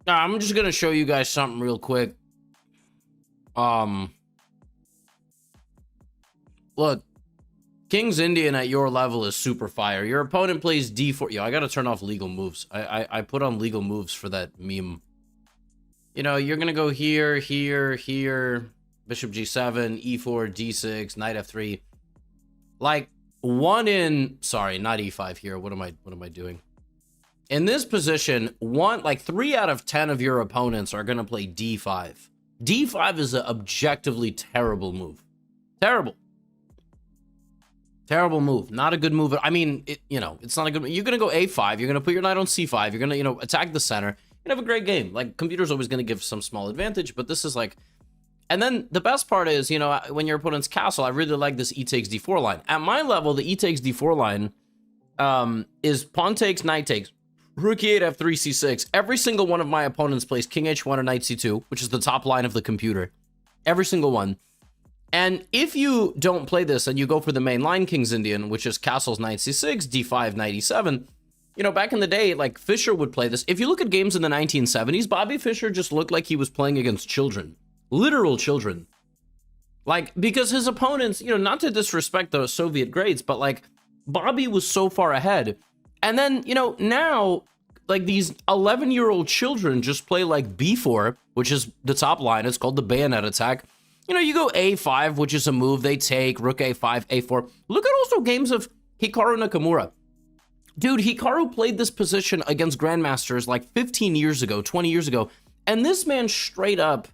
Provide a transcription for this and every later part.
Now, I'm just gonna show you guys something real quick. Look, King's Indian at your level is super fire. Your opponent plays D4. Yo, I gotta turn off legal moves. I put on legal moves for that meme. You know, you're gonna go here, here, here. Bishop G7, E4, D6, Knight F3. Like sorry, not E5 here. What am I doing? In this position, 3 out of 10 of your opponents are gonna play D5. D5 is an objectively terrible move. Terrible move. Not a good move. I mean, it's not a good move. You're gonna go A5. You're gonna put your knight on C5. You're gonna, attack the center. You're gonna have a great game. Like, computer's always gonna give some small advantage, but this is like. And then the best part is, when your opponent's castle, I really like this E takes D4 line. At my level, the E takes D4 line is pawn takes, knight takes, rook E8, F3, C6. Every single one of my opponents plays king H1 or knight C2, which is the top line of the computer. Every single one. And if you don't play this and you go for the main line King's Indian, which is castles knight C6, D5, knight E7, back in the day, like, Fischer would play this. If you look at games in the 1970s, Bobby Fischer just looked like he was playing against children. Literal children. Like, because his opponents, not to disrespect the Soviet greats, but, like, Bobby was so far ahead. And then, now, like, these 11-year-old children just play, like, B4, which is the top line. It's called the bayonet attack. You go A5, which is a move they take, rook A5, A4. Look at also games of Hikaru Nakamura. Dude, Hikaru played this position against grandmasters like 15 years ago, 20 years ago, and this man straight up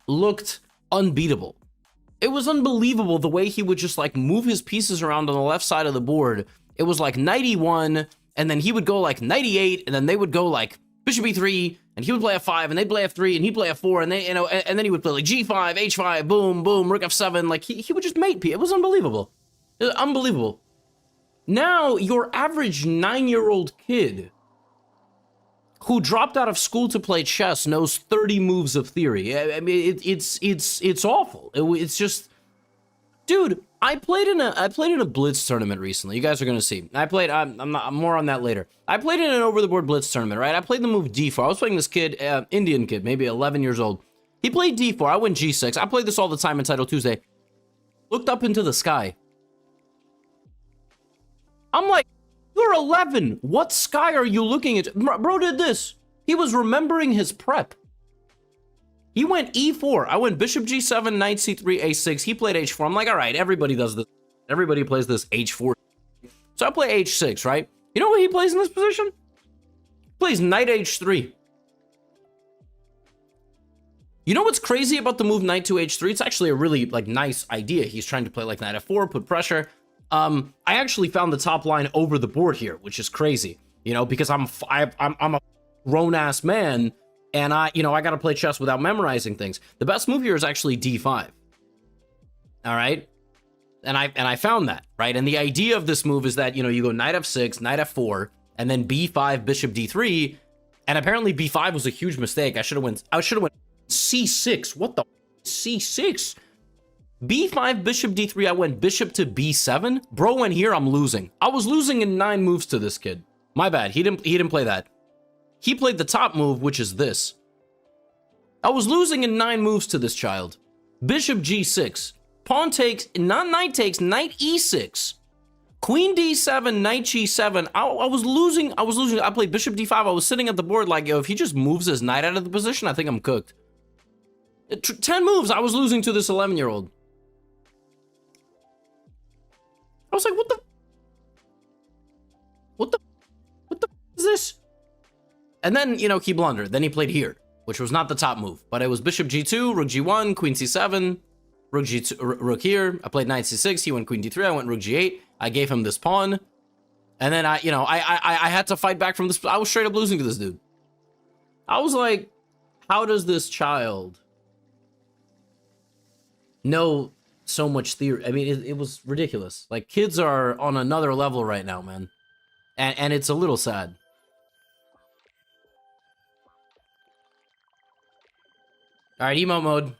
looked unbeatable. It was unbelievable the way he would just like move his pieces around on the left side of the board. It was like knight E1, and then he would go like knight E8, and then they would go like bishop E3, and he would play F5, and they'd play F3, and he'd play F4, and and then he would play like G5, H5, boom, boom, rook F7. Like he would just mate P. It was unbelievable. It was unbelievable. Now your average 9-year-old kid who dropped out of school to play chess knows 30 moves of theory. I mean, it's awful. It's just, dude. I played in a Blitz tournament recently. You guys are gonna see. I'm more on that later. I played in an over the board Blitz tournament, right? I played the move D4. I was playing this kid, Indian kid, maybe 11 years old. He played D4. I went G6. I played this all the time in Title Tuesday. Looked up into the sky. I'm like, you're 11. What sky are you looking at? Bro did this. He was remembering his prep. He went E4. I went bishop G7, knight C3, A6. He played H4. I'm like, all right, everybody does this. Everybody plays this H4. So I play H6, right? You know what he plays in this position? He plays knight H3. You know what's crazy about the move knight to H3? It's actually a really like nice idea. He's trying to play like knight F4, put pressure. I actually found the top line over the board here, which is crazy, because I'm a grown-ass man, and I got to play chess without memorizing things. The best move here is actually D5. All right? And I found that, right? And the idea of this move is that, you go knight F6, knight F4, and then B5, bishop D3, and apparently B5 was a huge mistake. I should have went C6. What the C6? B5, bishop D3, I went bishop to B7. Bro went here, I'm losing. I was losing in 9 moves to this kid. My bad, he didn't play that. He played the top move, which is this. I was losing in 9 moves to this child. Bishop G6. Pawn takes, not knight takes, knight E6. Queen D7, knight G7. I was losing. I played bishop D5. I was sitting at the board like, yo, if he just moves his knight out of the position, I think I'm cooked. 10 moves, I was losing to this 11-year-old. I was like, what the is this? And then, he blundered. Then he played here, which was not the top move, but it was bishop G2, rook G1, queen C7, rook G2, rook here. I played knight C6. He went queen D3. I went rook G8. I gave him this pawn. And then I had to fight back from this. I was straight up losing to this dude. I was like, how does this child know so much theory? I mean, it was ridiculous. Like, kids are on another level right now, man. And it's a little sad. All right, emote mode.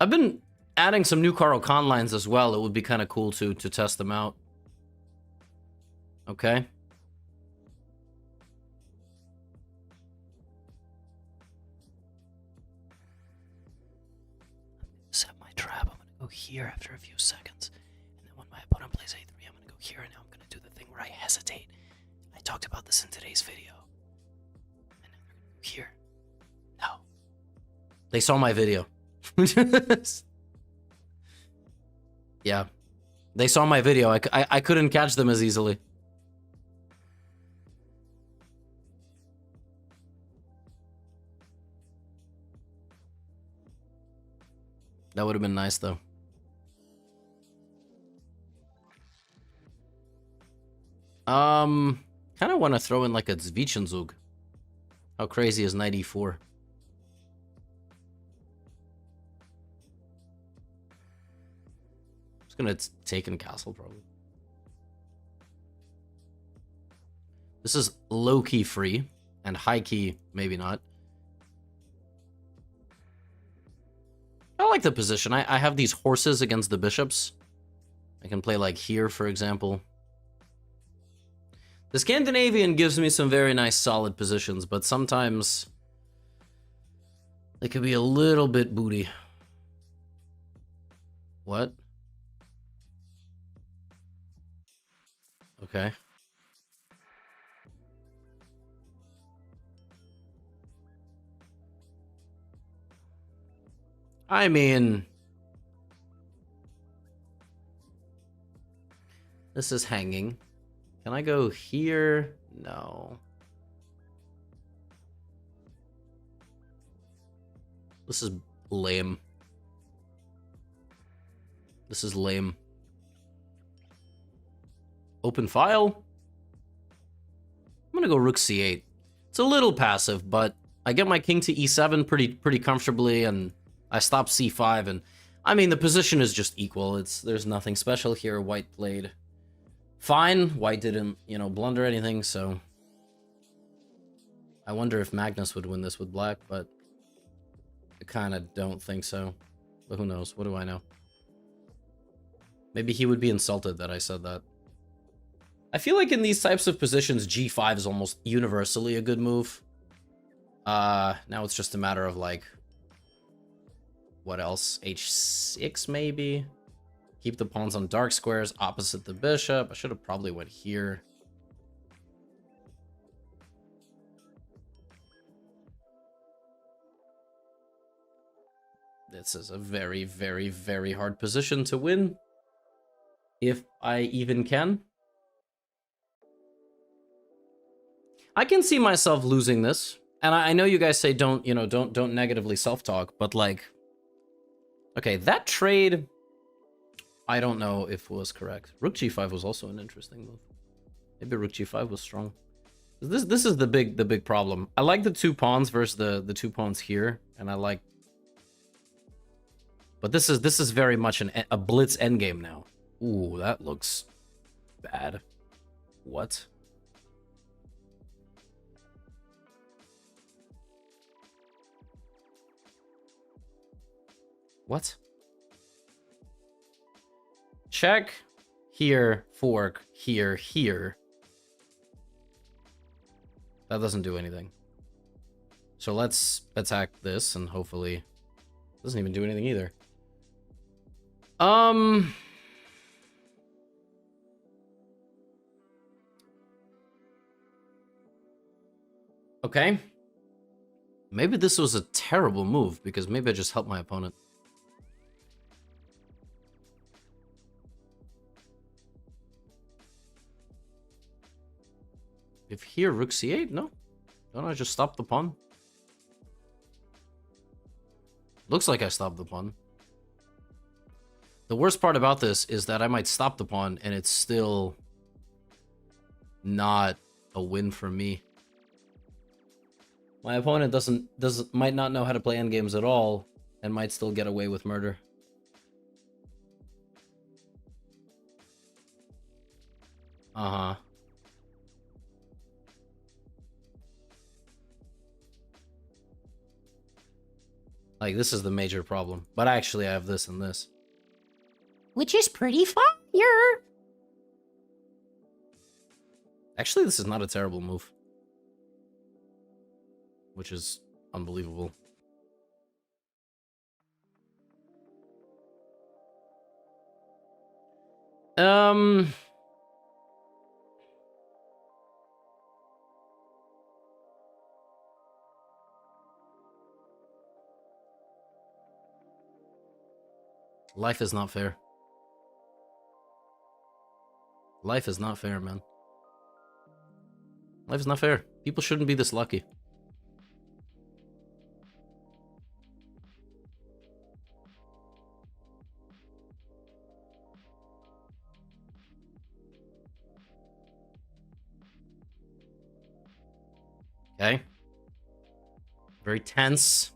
I've been adding some new Carl Khan lines as well. It would be kind of cool to test them out. Okay. go here after a few seconds. And then when my opponent plays a3, I'm gonna go here, and now I'm gonna do the thing where I hesitate. I talked about this in today's video. And now they're gonna go here. No. They saw my video. Yeah. They saw my video. I couldn't catch them as easily. That would have been nice, though. Kind of want to throw in like a Zwischenzug. How crazy is knight e4? Just gonna take in castle, probably. This is low-key free, and high-key, maybe not. I like the position. I have these horses against the bishops. I can play like here, for example. The Scandinavian gives me some very nice solid positions, but sometimes they could be a little bit booty. What? Okay. I mean, this is hanging. Can I go here? No. This is lame. This is lame. Open file. I'm gonna go rook c8. It's a little passive, but I get my king to e7 pretty comfortably, and I stop c5, and I mean the position is just equal. There's nothing special here. White played fine. White didn't, blunder anything, so I wonder if Magnus would win this with black, but I kind of don't think so. But who knows? What do I know? Maybe he would be insulted that I said that. I feel like in these types of positions, g5 is almost universally a good move. Now it's just a matter of like, what else? h6 maybe? Keep the pawns on dark squares opposite the bishop. I should have probably went here. This is a very, very, very hard position to win. If I even can. I can see myself losing this. And I know you guys say don't negatively self-talk, but like, okay, that trade, I don't know if it was correct. Rook g5 was also an interesting move. Maybe rook g5 was strong. This is the big problem. I like the two pawns versus the two pawns here, and I like, but this is very much a blitz endgame now. Ooh, that looks bad. What? What? Check, here, fork, here, here. That doesn't do anything. So let's attack this, and hopefully... doesn't even do anything either. Okay. Maybe this was a terrible move, because maybe I just helped my opponent. If here, rook c8, no? Don't I just stop the pawn? Looks like I stopped the pawn. The worst part about this is that I might stop the pawn and it's still not a win for me. My opponent might not know how to play endgames at all and might still get away with murder. Uh-huh. Like, this is the major problem. But actually, I have this and this. Which is pretty fire! Actually, this is not a terrible move. Which is unbelievable. Um... Life is not fair. Life is not fair, man. Life is not fair. People shouldn't be this lucky. Okay. Very tense.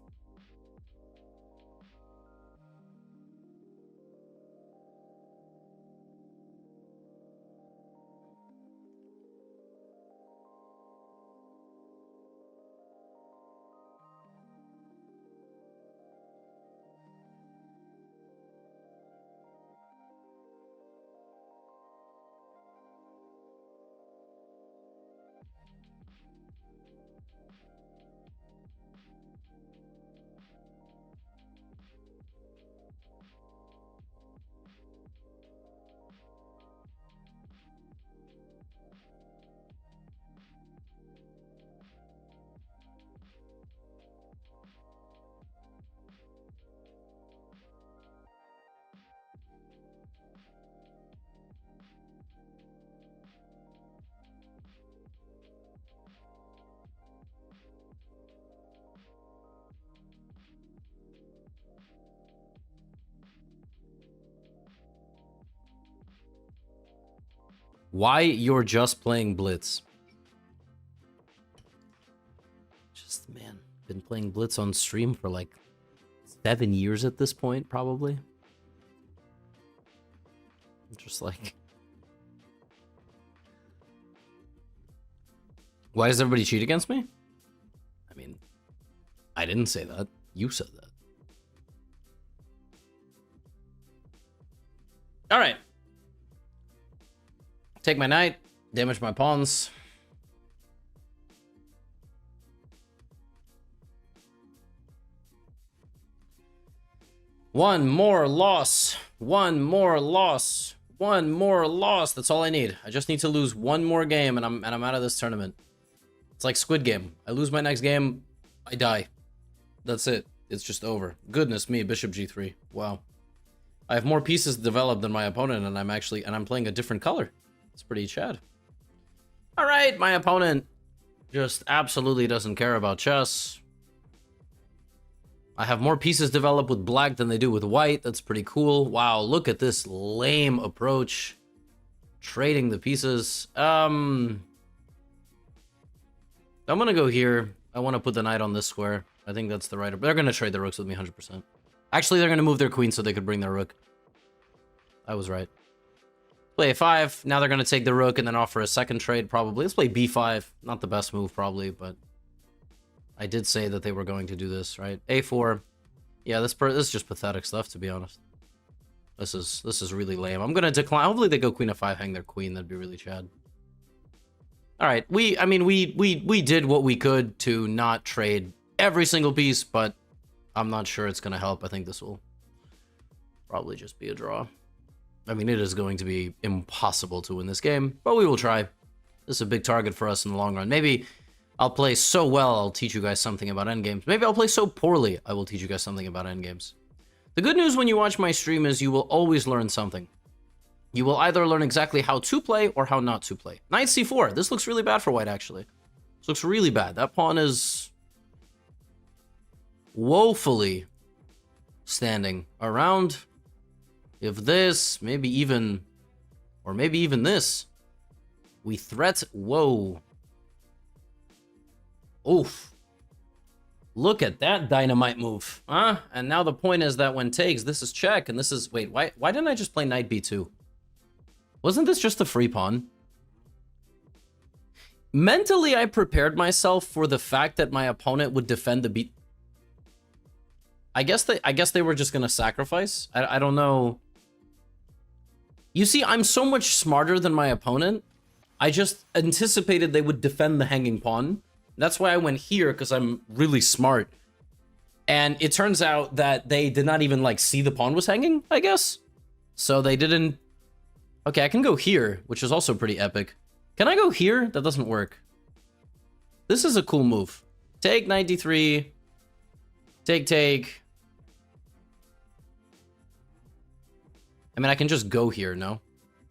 Why you're just playing Blitz? Just, man, been playing Blitz on stream for like 7 years at this point, probably. Just like... Why does everybody cheat against me? I mean, I didn't say that. You said that. Alright. Take my knight, damage my pawns. One more loss. One more loss. One more loss. That's all I need. I just need to lose one more game and I'm out of this tournament. It's like Squid Game. I lose my next game, I die. That's it. It's just over. Goodness me, Bishop G3. Wow. I have more pieces developed than my opponent and I'm playing a different color. It's pretty chad. All right, my opponent just absolutely doesn't care about chess. I have more pieces developed with black than they do with white. That's pretty cool. Wow, look at this lame approach. Trading the pieces. I'm gonna go here. I want to put the knight on this square. I think that's the right... They're gonna trade the rooks with me 100%. Actually, they're gonna move their queen so they could bring their rook. I was right. Play a5. Now they're going to take the rook and then offer a second trade, probably. Let's play b5. Not the best move, probably, but I did say that they were going to do this, right? a4. Yeah, this is just pathetic stuff, to be honest. This is really lame. I'm going to decline. Hopefully they go queen f5, hang their queen. That'd be really chad. All right. We did what we could to not trade every single piece, but I'm not sure it's going to help. I think this will probably just be a draw. I mean, it is going to be impossible to win this game, but we will try. This is a big target for us in the long run. Maybe I'll play so well, I'll teach you guys something about endgames. Maybe I'll play so poorly, I will teach you guys something about endgames. The good news when you watch my stream is you will always learn something. You will either learn exactly how to play or how not to play. Knight c4. This looks really bad for white, actually. This looks really bad. That pawn is woefully standing around. If this, maybe even this, we threat, whoa. Oof. Look at that dynamite move, huh? And now the point is that when takes, this is check, and this is, wait, why didn't I just play knight b2? Wasn't this just a free pawn? Mentally, I prepared myself for the fact that my opponent would defend the b... I guess they were just gonna sacrifice. I don't know. You see, I'm so much smarter than my opponent. I just anticipated they would defend the hanging pawn. That's why I went here, because I'm really smart. And it turns out that they did not even, like, see the pawn was hanging, I guess. So they didn't... Okay, I can go here, which is also pretty epic. Can I go here? That doesn't work. This is a cool move. Take 93. Take. I mean, I can just go here, no?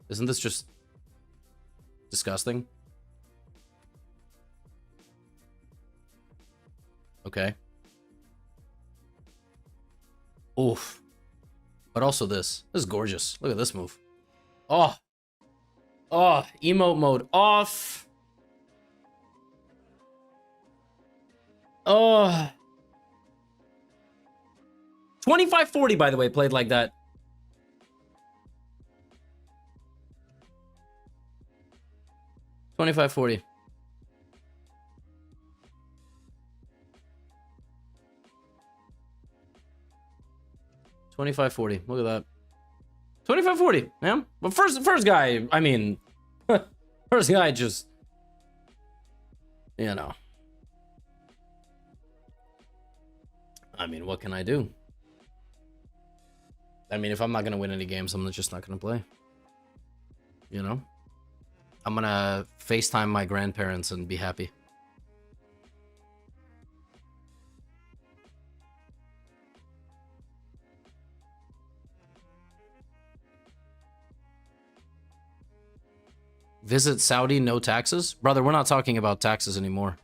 Isn't this just disgusting? Okay. Oof. But also this. This is gorgeous. Look at this move. Oh. Oh, emote mode off. Oh. 2540, by the way, played like that. $25.40. $25.40. Look at that. $25.40, man. But first guy, I mean, first guy just, you know. I mean, what can I do? I mean, if I'm not gonna win any games, I'm just not gonna play. You know? I'm gonna FaceTime my grandparents and be happy. Visit Saudi, no taxes? Brother, we're not talking about taxes anymore.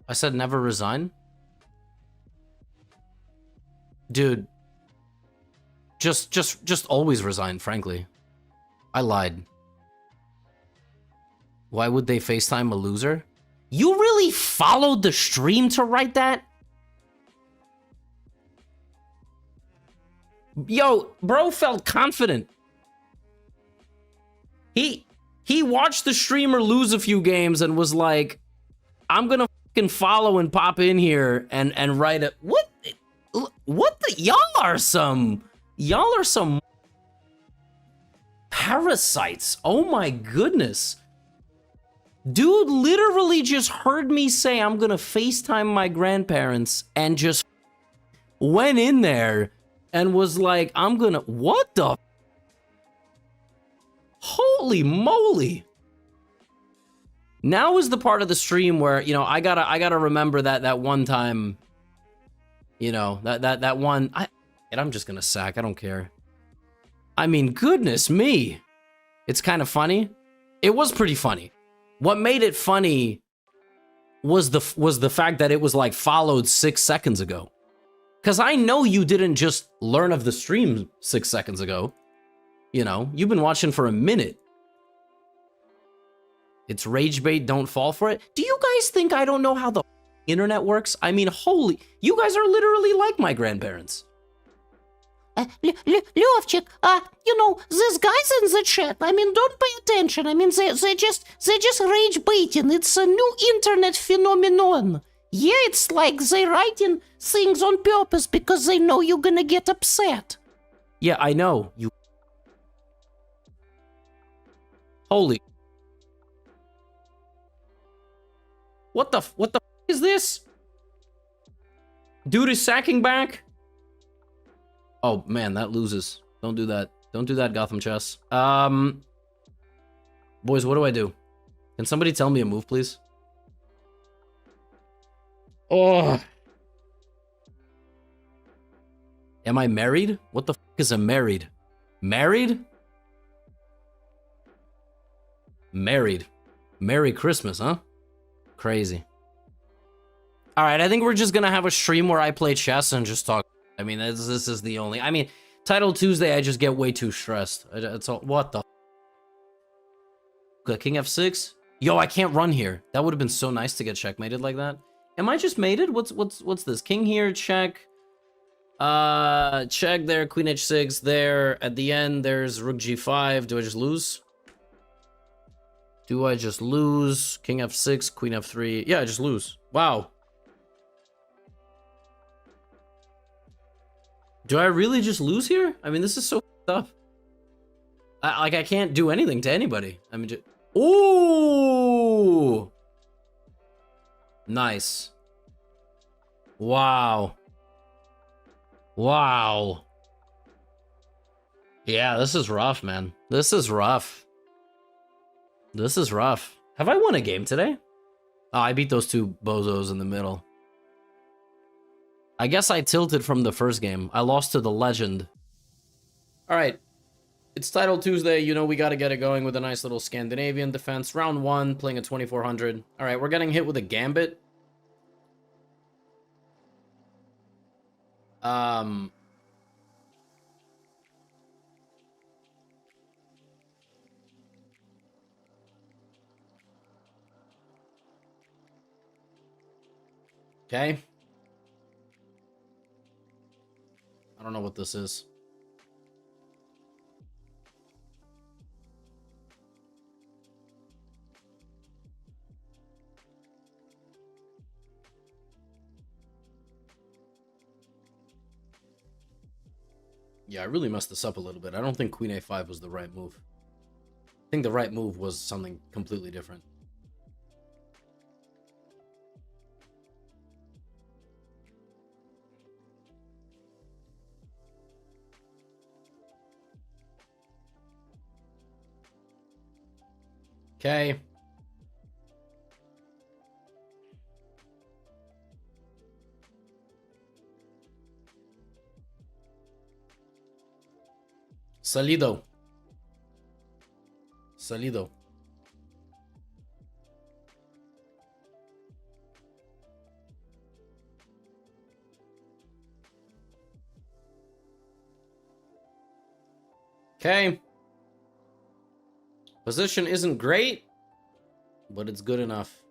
I said never resign? Dude. Just always resign, frankly. I lied. Why would they FaceTime a loser? You really followed the stream to write that? Yo, bro felt confident. He watched the streamer lose a few games and was like, I'm gonna fucking follow and pop in here and write it. What the? Y'all are some parasites. Oh my goodness. Dude literally just heard me say I'm gonna FaceTime my grandparents and just went in there and was like, I'm gonna, what the? Holy moly. Now is the part of the stream where, you know, I gotta remember that one time, you know, that one, and I'm just gonna sack, I don't care. I mean, goodness me. It's kind of funny. It was pretty funny. What made it funny was the fact that it was like followed 6 seconds ago. Cause I know you didn't just learn of the stream 6 seconds ago. You know, you've been watching for a minute. It's rage bait, don't fall for it. Do you guys think I don't know how the internet works? I mean, holy, you guys are literally like my grandparents. Levchik, you know, these guys in the chat, I mean, don't pay attention. I mean, they just rage baiting. It's a new internet phenomenon. Yeah, it's like they writing things on purpose because they know you're gonna get upset. Yeah, I know. You. Holy. What the is this? Dude is sacking back? Oh man, that loses. Don't do that. Don't do that, Gotham chess. Boys, what do I do? Can somebody tell me a move, please? Oh. Am I married? What the is a married? Married? Married. Merry Christmas, huh? Crazy. All right, I think we're just gonna have a stream where I play chess and just talk. I mean, this is the only. I mean, Title Tuesday, I just get way too stressed. It's all. What the? King F6. Yo, I can't run here. That would have been so nice to get checkmated like that. Am I just mated? What's this? King here, check. Check there. Queen H6 there. At the end, there's Rook G5. Do I just lose? Do I just lose? King F6, Queen F3. Yeah, I just lose. Wow. Do I really just lose here? I mean, this is so up. I can't do anything to anybody. I mean, just... Ooh! Nice. Wow. Wow. Yeah, this is rough, man. This is rough. This is rough. Have I won a game today? Oh, I beat those two bozos in the middle. I guess I tilted from the first game. I lost to the legend. All right. It's Title Tuesday. You know we got to get it going with a nice little Scandinavian defense. Round 1, playing a 2400. All right, we're getting hit with a gambit. Okay. I don't know what this is. Yeah, I really messed this up a little bit. I don't think Queen A5 was the right move. I think the right move was something completely different. Okay. Salido. Salido. Okay. Position isn't great, but it's good enough.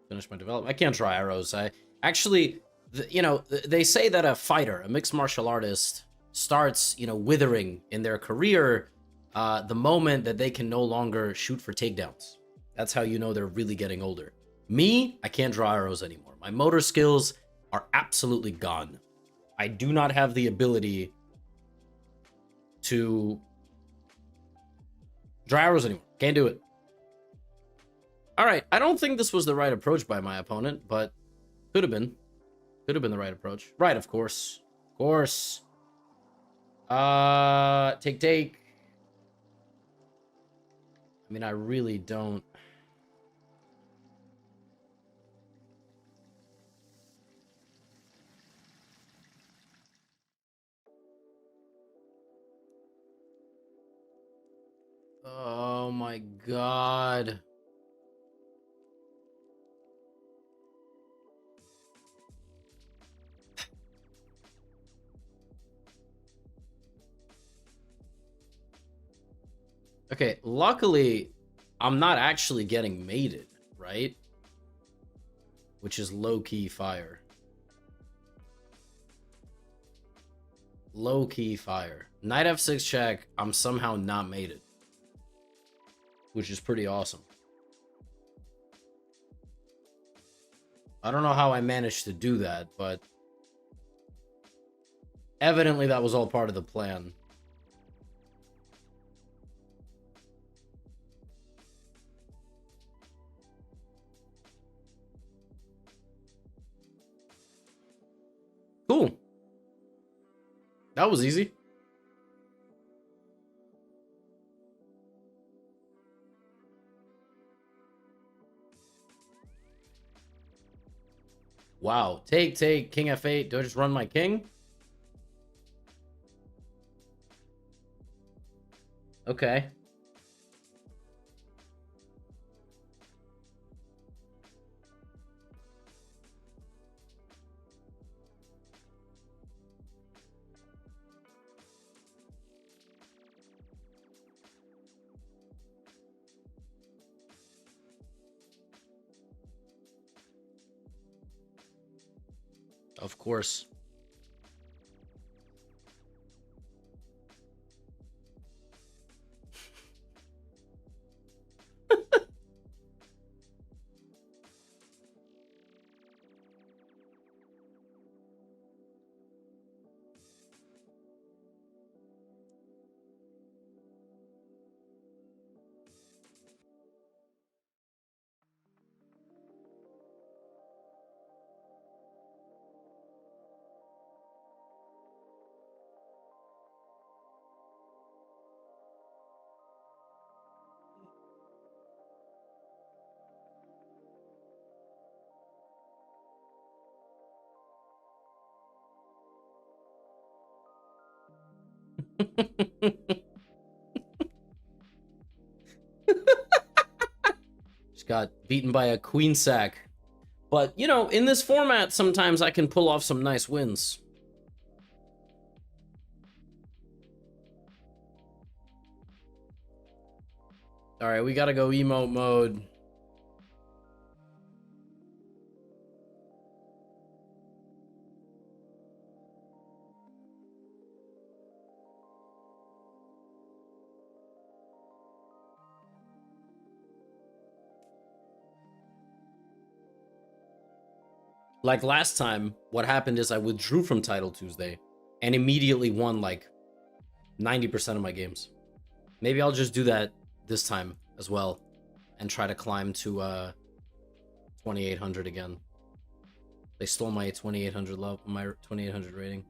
Finish my development. I can't draw arrows. I actually, you know, they say that a fighter, a mixed martial artist, starts, you know, withering in their career the moment that they can no longer shoot for takedowns. That's how you know they're really getting older. Me, I can't draw arrows anymore. My motor skills are absolutely gone. I do not have the ability to draw arrows anymore. Can't do it. All right, I don't think this was the right approach by my opponent, but could have been. Could have been the right approach. Right, of course. Of course. Take. I mean, I really don't. Oh my god. Okay, luckily, I'm not actually getting mated, right? Which is low-key fire. Low-key fire. Knight f6 check, I'm somehow not mated. Which is pretty awesome. I don't know how I managed to do that, but evidently that was all part of the plan. Cool. That was easy. Wow. Take, king f8. Do I just run my king? Okay. Of course. Just got beaten by a queen sack. But, you know, in this format, sometimes I can pull off some nice wins. All right, we gotta go emote mode. Like last time, what happened is I withdrew from Title Tuesday and immediately won like 90% of my games. Maybe I'll just do that this time as well and try to climb to 2800 again. They stole my 2800 love, my 2800 rating.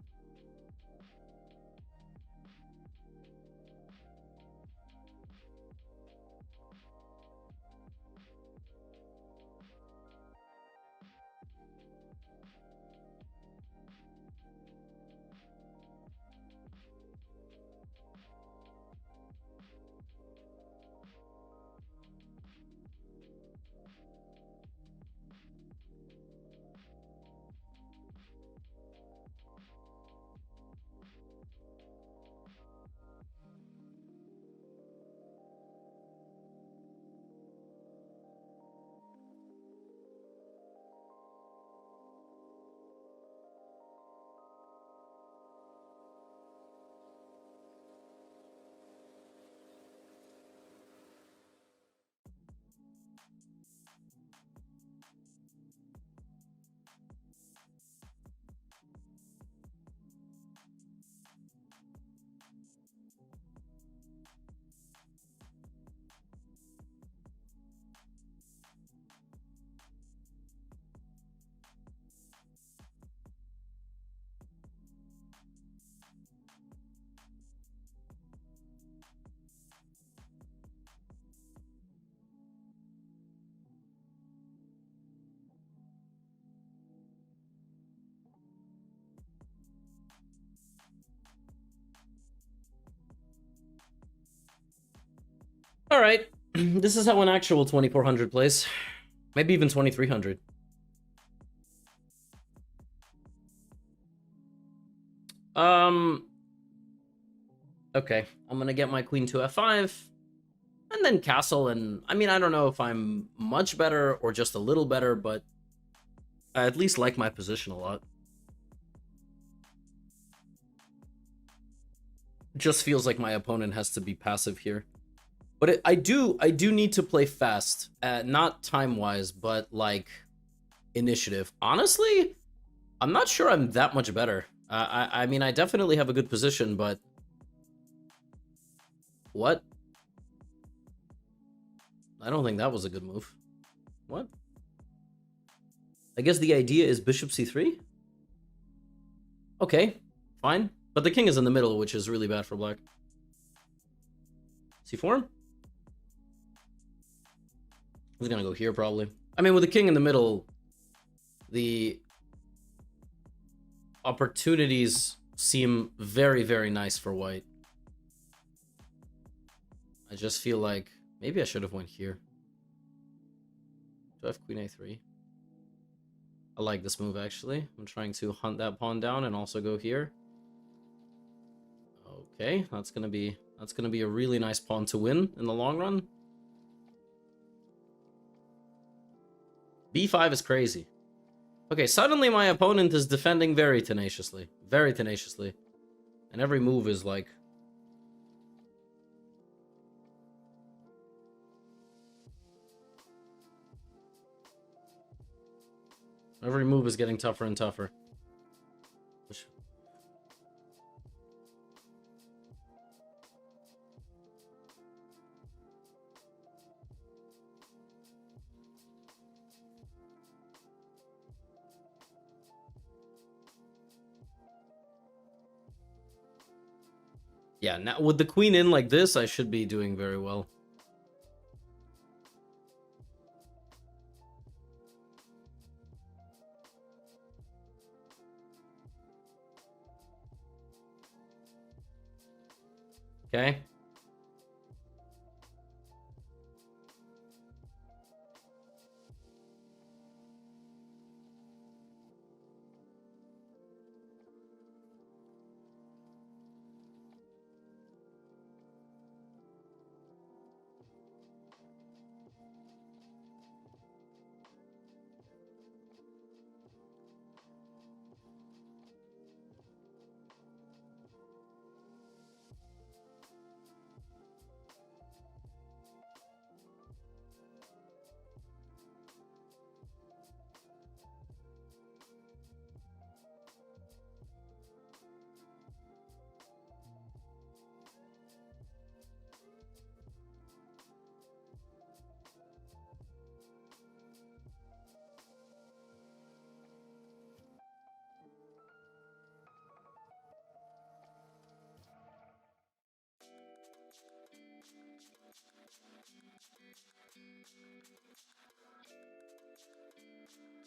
All right, this is how an actual 2400 plays. Maybe even 2300. Okay, I'm gonna get my queen to f5 and then castle, and I mean, I don't know if I'm much better or just a little better, but I at least like my position a lot. Just feels like my opponent has to be passive here. But I do need to play fast, not time-wise, but like initiative. Honestly, I'm not sure I'm that much better. I mean, I definitely have a good position, but what? I don't think that was a good move. What? I guess the idea is bishop c3? Okay, fine. But the king is in the middle, which is really bad for black. c4? He's gonna go here, probably. I mean, with the king in the middle, the opportunities seem very, very nice for white. I just feel like maybe I should have went here. Do I have queen a3? I like this move, actually. I'm trying to hunt that pawn down and also go here. Okay, that's gonna be a really nice pawn to win in the long run. b5 is crazy. Okay, suddenly my opponent is defending very tenaciously. Very tenaciously. And every move is like... Every move is getting tougher and tougher. Yeah, now with the queen in like this, I should be doing very well. Okay.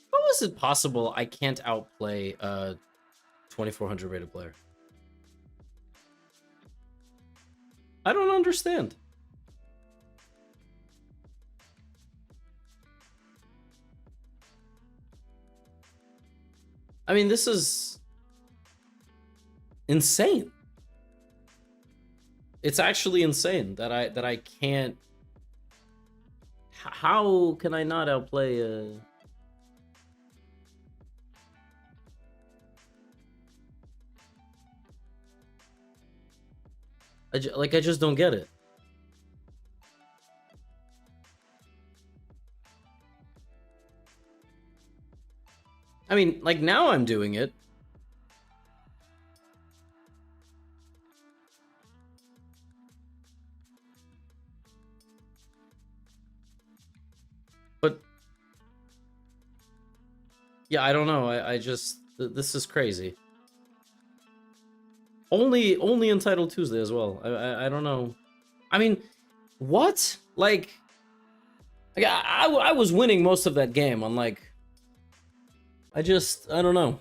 How is it possible I can't outplay a 2400 rated player? I don't understand. I mean, this is insane. It's actually insane that I can't. How can I not outplay a? I just don't get it. I mean, like, now I'm doing it. But yeah, I don't know. I just this is crazy. Only Entitled Tuesday as well. I don't know. I mean, what? Like I was winning most of that game on like. I don't know.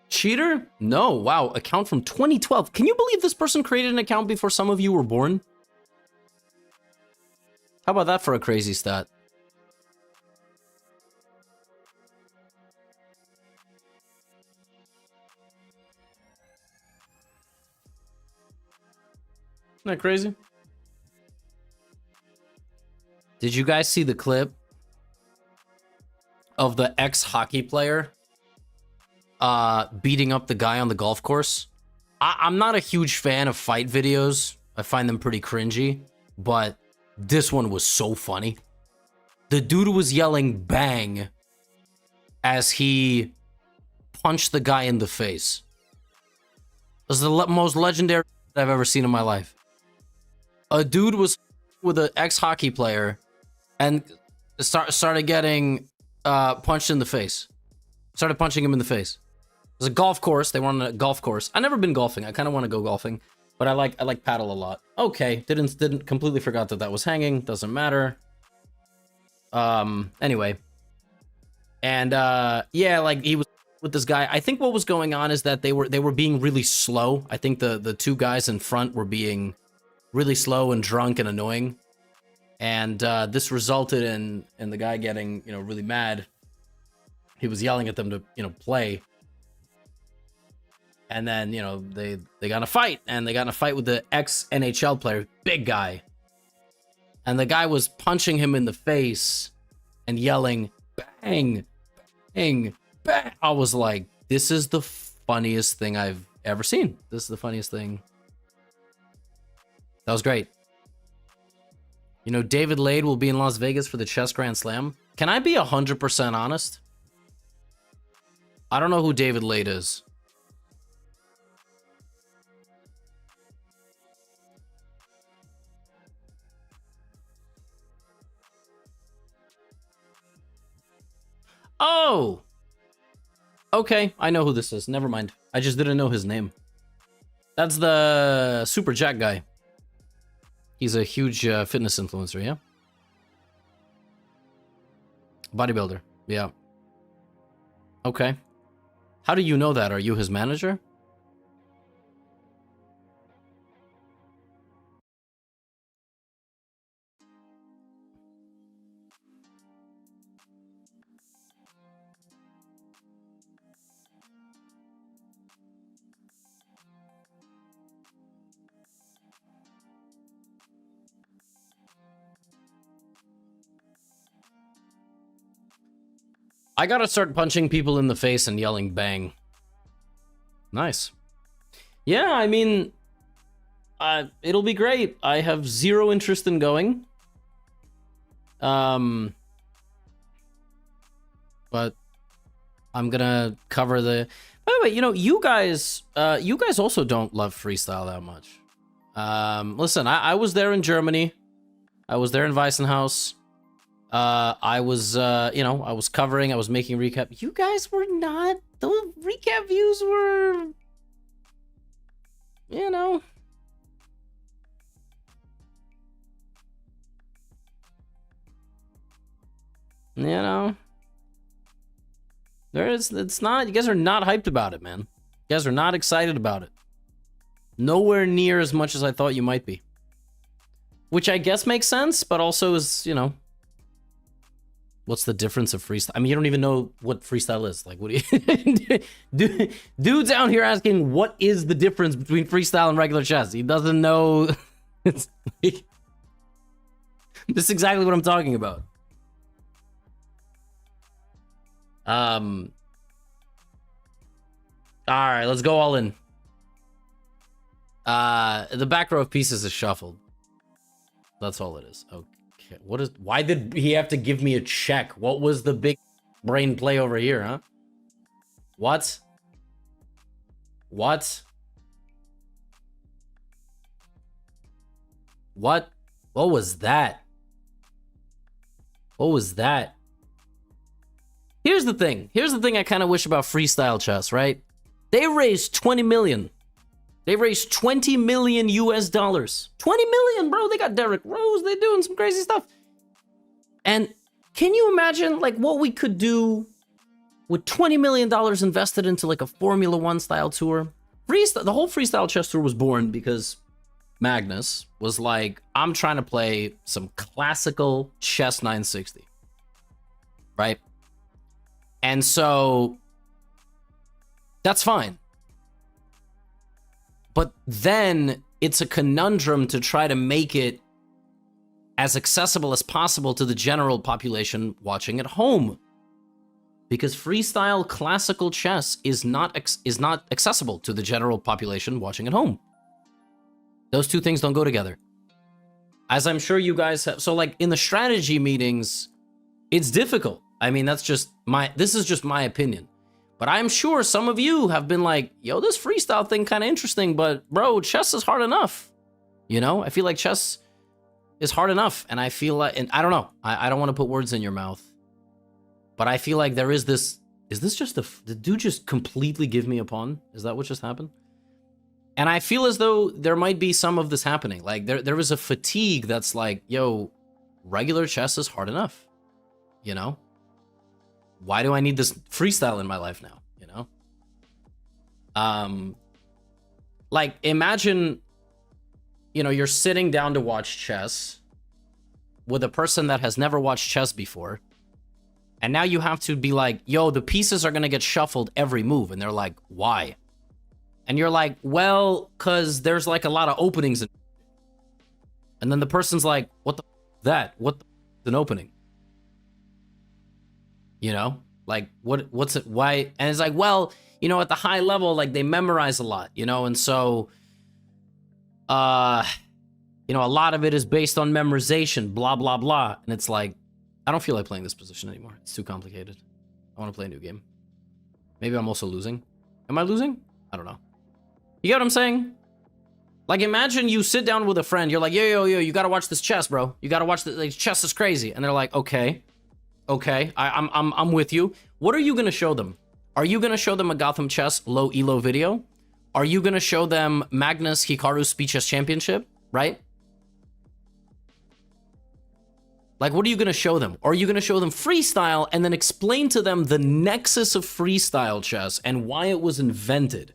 Cheater? No. Wow. Account from 2012. Can you believe this person created an account before some of you were born? How about that for a crazy stat? Isn't that crazy? Did you guys see the clip of the ex-hockey player beating up the guy on the golf course? I'm not a huge fan of fight videos. I find them pretty cringy, but this one was so funny. The dude was yelling bang as he punched the guy in the face. It was the most legendary I've ever seen in my life. A dude was with an ex-hockey player and started getting punched in the face. Started punching him in the face. It was a golf course. They were on a golf course. I've never been golfing. I kind of want to go golfing, but I like paddle a lot. Okay, didn't completely forgot that was hanging. Doesn't matter. Anyway, and yeah, like he was with this guy. I think what was going on is that they were being really slow. I think the two guys in front were being really slow and drunk and annoying, and this resulted in the guy getting, you know, really mad. He was yelling at them to, you know, play, and then, you know, they got in a fight, and they got in a fight with the ex-NHL player, big guy, and the guy was punching him in the face and yelling bang, bang, bang. I was like, this is the funniest thing I've ever seen. This is the funniest thing. That was great. You know, David Lade will be in Las Vegas for the Chess Grand Slam. Can I be 100% honest? I don't know who David Lade is. Oh! Okay, I know who this is. Never mind. I just didn't know his name. That's the Super Jack guy. He's a huge fitness influencer, yeah? Bodybuilder, yeah. Okay. How do you know that? Are you his manager? I gotta start punching people in the face and yelling bang. Nice. Yeah, I mean, it'll be great. I have zero interest in going. But I'm gonna cover the... By the way, you know, you guys also don't love freestyle that much. Listen, I was there in Germany. I was there in Weissenhaus. I was, you know, I was covering, I was making recap. You guys were not. The recap views were, you know. You know. It's not, you guys are not hyped about it, man. You guys are not excited about it. Nowhere near as much as I thought you might be. Which I guess makes sense, but also is, you know. What's the difference of freestyle? I mean, you don't even know what freestyle is. Like, what do you... Dude's out here asking, what is the difference between freestyle and regular chess? He doesn't know. It's like... This is exactly what I'm talking about. All right, let's go all in. The back row of pieces is shuffled. That's all it is. Okay. What is... Why did he have to give me a check? What was the big brain play over here, huh? What? What? What? What was that? What was that? Here's the thing. Here's the thing I kind of wish about freestyle chess, right? They raised 20 million. They raised 20 million US dollars. 20 million, bro. They got Derrick Rose. They're doing some crazy stuff. And can you imagine like what we could do with $20 million invested into like a Formula One style tour? The whole freestyle chess tour was born because Magnus was like, I'm trying to play some classical chess 960. Right? And so that's fine. But then it's a conundrum to try to make it as accessible as possible to the general population watching at home. Because freestyle classical chess is not accessible to the general population watching at home. Those two things don't go together. As I'm sure you guys have, so like in the strategy meetings, it's difficult. I mean, this is just my opinion. But I'm sure some of you have been like, yo, this freestyle thing kind of interesting, but bro, chess is hard enough. You know, I feel like chess is hard enough. And I feel like, and I don't know, I don't want to put words in your mouth, but I feel like there is this, did dude just completely give me a pawn? Is that what just happened? And I feel as though there might be some of this happening. Like there is a fatigue that's like, yo, regular chess is hard enough, you know? Why do I need this freestyle in my life now, you know? Like, imagine, you know, you're sitting down to watch chess with a person that has never watched chess before, and now you have to be like, yo, the pieces are gonna get shuffled every move, and they're like, why? And you're like, well, because there's like a lot of openings. And then the person's like, what the that? What the an opening? You know, like what's it? Why? And it's like, well, you know, at the high level, like they memorize a lot, you know, and so, you know, a lot of it is based on memorization, blah, blah, blah. And it's like, I don't feel like playing this position anymore. It's too complicated. I want to play a new game. Maybe I'm also losing. Am I losing? I don't know. You get what I'm saying? Like, imagine you sit down with a friend. You're like, yo, you got to watch this chess, bro. You got to watch this. Like, chess is crazy. And they're like, okay. Okay, I'm with you. What are you gonna show them? Are you gonna show them a Gotham chess low elo video? Are you gonna show them Magnus Hikaru's Speed Chess Championship? Right? Like, what are you going to show them? Or are you going to show them freestyle and then explain to them the nexus of freestyle chess and why it was invented?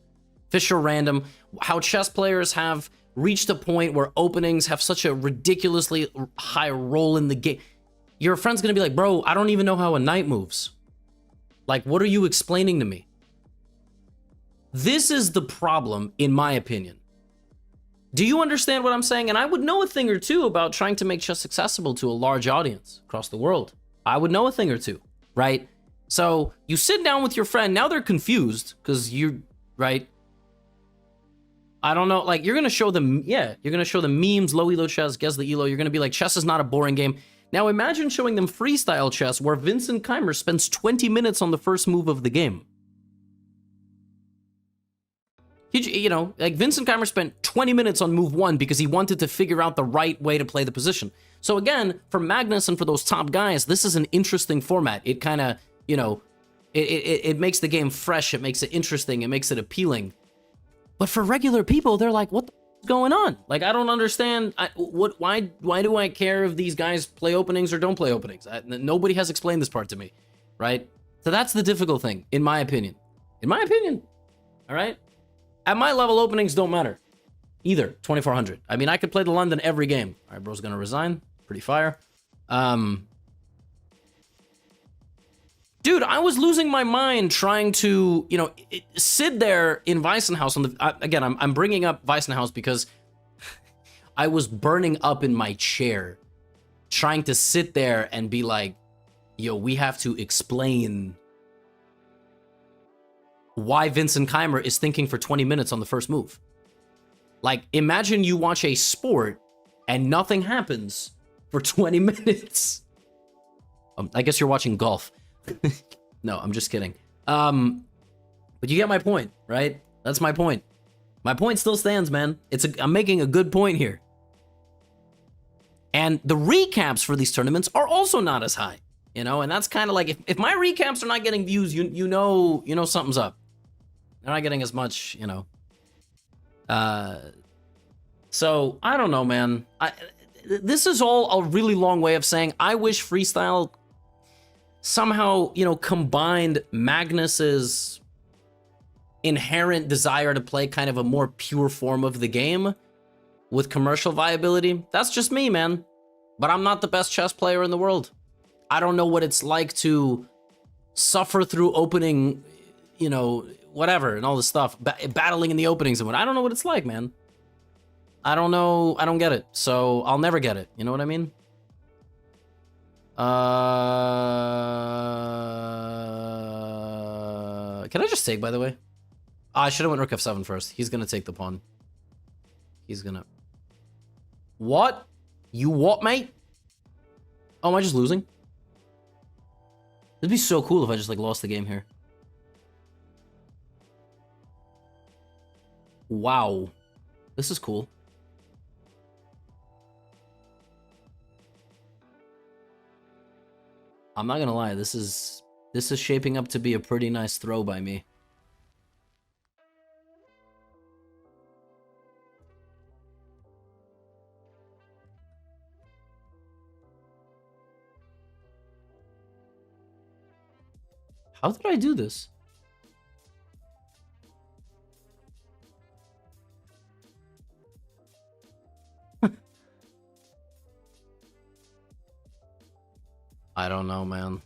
Fisher Random, how chess players have reached a point where openings have such a ridiculously high role in the game. Your friend's going to be like, bro, I don't even know how a knight moves. Like, what are you explaining to me? This is the problem, in my opinion. Do you understand what I'm saying? And I would know a thing or two about trying to make chess accessible to a large audience across the world. I would know a thing or two, right? So you sit down with your friend, now they're confused because you, right? I don't know, like you're going to show them, yeah, you're going to show them memes, low elo chess, guess the elo. You're going to be like, chess is not a boring game. Now imagine showing them freestyle chess where Vincent Keimer spends 20 minutes on the first move of the game. You know, like Vincent Keimer spent 20 minutes on move 1 because he wanted to figure out the right way to play the position. So again, for Magnus and for those top guys, this is an interesting format. It kind of, you know, it makes the game fresh. It makes it interesting. It makes it appealing. But for regular people, they're like, what the f is going on? Like, I don't understand. Why do I care if these guys play openings or don't play openings? Nobody has explained this part to me, right? So that's the difficult thing, in my opinion. In my opinion, all right? At my level, openings don't matter. Either, 2400. I mean, I could play the London every game. All right, bro's gonna resign. Pretty fire. Dude, I was losing my mind trying to, you know, sit there in Weissenhaus on the... Again, I'm bringing up Weissenhaus because I was burning up in my chair trying to sit there and be like, yo, we have to explain why Vincent Keimer is thinking for 20 minutes on the first move. Like, imagine you watch a sport and nothing happens for 20 minutes. I guess you're watching golf. No, I'm just kidding. But you get my point, right? That's my point. My point still stands, man. I'm making a good point here. And the recaps for these tournaments are also not as high, you know? And that's kind of like, if my recaps are not getting views, you know something's up. They're not getting as much, you know. So, I don't know, man. This is all a really long way of saying I wish Freestyle somehow, you know, combined Magnus's inherent desire to play kind of a more pure form of the game with commercial viability. That's just me, man. But I'm not the best chess player in the world. I don't know what it's like to suffer through opening, you know, whatever, and all this stuff, battling in the openings and what. I don't know what it's like, man. I don't know. I don't get it. So I'll never get it. You know what I mean? Can I just take, by the way? I should have went rook f7 first. He's gonna take the pawn. He's gonna... What? You what, mate? Oh, am I just losing? It'd be so cool if I just, like, lost the game here. Wow. This is cool. I'm not gonna lie, this is shaping up to be a pretty nice throw by me. How did I do this? I don't know, man.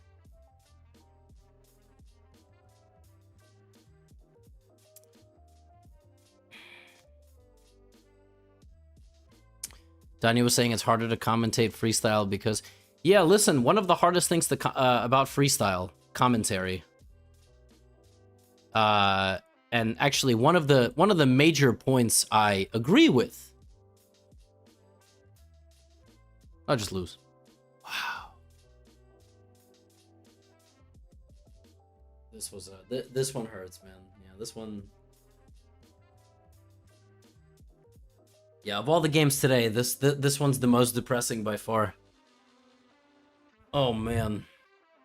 Danny was saying it's harder to commentate freestyle because... Yeah, listen, one of the hardest things to about freestyle commentary... and actually, one of the major points I agree with... I'll just lose. Wow. This was this one hurts, man. Yeah, this one. Yeah, of all the games today, this one's the most depressing by far. Oh man.